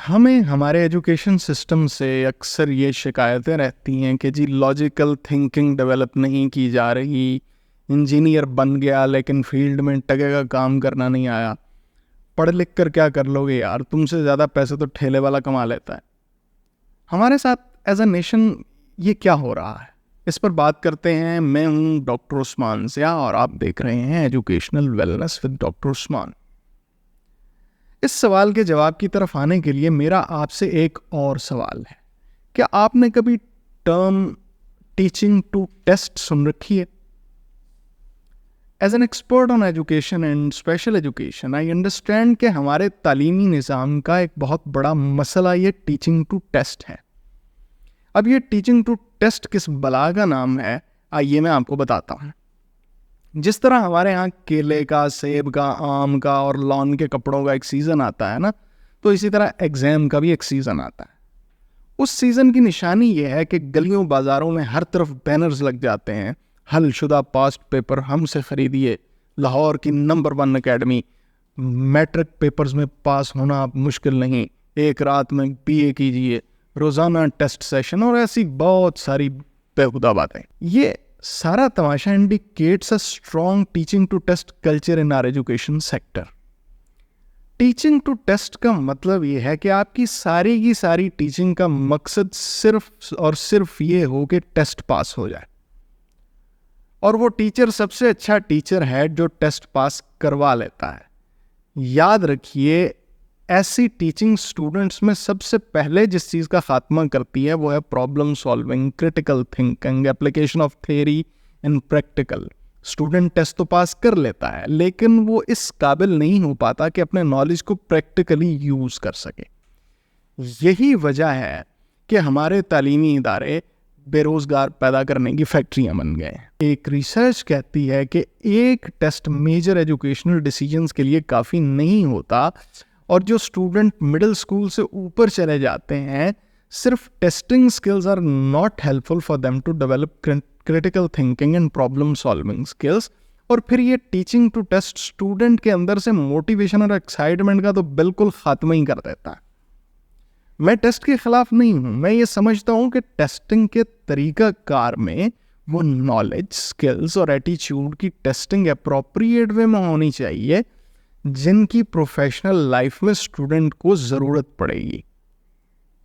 हमें हमारे education system से अक्सर ये शिकायतें रहती हैं कि जी लॉजिकल थिंकिंग डेवलप नहीं की जा रही, इंजीनियर बन गया लेकिन फील्ड में टके का काम करना नहीं आया, पढ़ लिख कर क्या कर लोगे यार, तुमसे ज़्यादा पैसे तो ठेले वाला कमा लेता है। हमारे साथ एज अ नेशन ये क्या हो रहा है, इस पर बात करते हैं। मैं हूँ डॉक्टर उस्मान ज़िया और आप देख रहे हैं educational wellness with doctor Usman. इस सवाल के जवाब की तरफ आने के लिए मेरा आपसे एक और सवाल है, क्या आपने कभी टर्म टीचिंग टू टेस्ट सुन रखी है? As an expert on education and special education I understand कि हमारे तालीमी निज़ाम का एक बहुत बड़ा मसला ये टीचिंग टू टेस्ट है। अब ये टीचिंग टू टेस्ट किस बला का नाम है, आइए मैं आपको बताता हूँ। जिस तरह हमारे यहाँ केले का, सेब का, आम का और लॉन के कपड़ों का एक सीज़न आता है ना, तो इसी तरह एग्ज़ाम का भी एक सीज़न आता है। उस सीज़न की निशानी ये है कि गलियों बाज़ारों में हर तरफ बैनर्स लग जाते हैं, हलशुदा पास्ट पेपर हमसे ख़रीदिए, लाहौर की नंबर 1 अकेडमी, मैट्रिक पेपर्स में पास होना अब मुश्किल नहीं, एक रात में BA कीजिए, रोज़ाना टेस्ट सेशन और ऐसी बहुत सारी बेहुदा बातें। ये सारा तमाशा indicates a strong teaching to test culture in our education sector. Teaching to test का मतलब ये है कि आपकी सारी की सारी टीचिंग का मकसद सिर्फ और सिर्फ ये हो कि टेस्ट पास हो जाए, और वो टीचर सबसे अच्छा टीचर है जो टेस्ट पास करवा लेता है। याद रखिए, ऐसी टीचिंग स्टूडेंट्स में सबसे पहले जिस चीज़ का खात्मा करती है वो है problem solving, critical thinking, application of theory and practical. Student test तो पास कर लेता है लेकिन वो इस काबिल नहीं हो पाता कि अपने नॉलेज को प्रैक्टिकली यूज़ कर सके। यही वजह है कि हमारे तालीमी इदारे बेरोज़गार पैदा करने की फैक्ट्रियां बन गए हैं। एक रिसर्च कहती है कि एक टेस्ट मेजर एजुकेशनल डिसीजंस के लिए काफ़ी नहीं होता, और जो स्टूडेंट मिडिल स्कूल से ऊपर चले जाते हैं, सिर्फ testing skills are not helpful for them to develop critical thinking and problem solving skills. और फिर ये टीचिंग टू टेस्ट स्टूडेंट के अंदर से मोटिवेशन और एक्साइटमेंट का तो बिल्कुल खात्मा ही कर देता है। मैं टेस्ट के खिलाफ नहीं हूँ, मैं ये समझता हूँ कि टेस्टिंग के तरीकाकार में वो नॉलेज, स्किल्स और एटीट्यूड की टेस्टिंग अप्रोप्रिएट वे में होनी चाहिए जिनकी प्रोफेशनल लाइफ में स्टूडेंट को ज़रूरत पड़ेगी।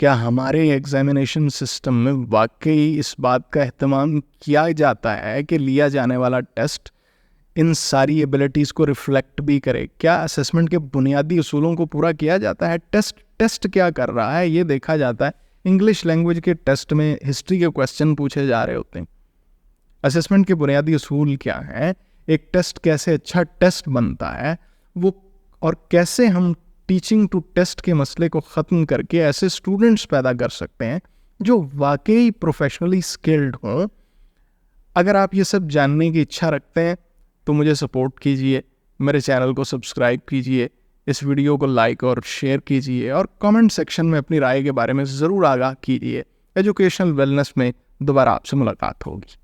क्या हमारे एग्जामिनेशन सिस्टम में वाकई इस बात का एहतमाम किया जाता है कि लिया जाने वाला टेस्ट इन सारी एबिलिटीज़ को रिफ्लेक्ट भी करे? क्या असेसमेंट के बुनियादी उसूलों को पूरा किया जाता है? टेस्ट क्या कर रहा है ये देखा जाता है। इंग्लिश लैंग्वेज के टेस्ट में हिस्ट्री के क्वेश्चन पूछे जा रहे होते हैं। असेसमेंट के बुनियादी उसूल क्या हैं, एक टेस्ट कैसे अच्छा टेस्ट बनता है वो, और कैसे हम टीचिंग टू टेस्ट के मसले को ख़त्म करके ऐसे स्टूडेंट्स पैदा कर सकते हैं जो वाकई प्रोफेशनली स्किल्ड हों। अगर आप ये सब जानने की इच्छा रखते हैं तो मुझे सपोर्ट कीजिए, मेरे चैनल को सब्सक्राइब कीजिए, इस वीडियो को लाइक और शेयर कीजिए, और कमेंट सेक्शन में अपनी राय के बारे में ज़रूर आगाह कीजिए। एजुकेशनल वेलनेस में दोबारा आपसे मुलाकात होगी।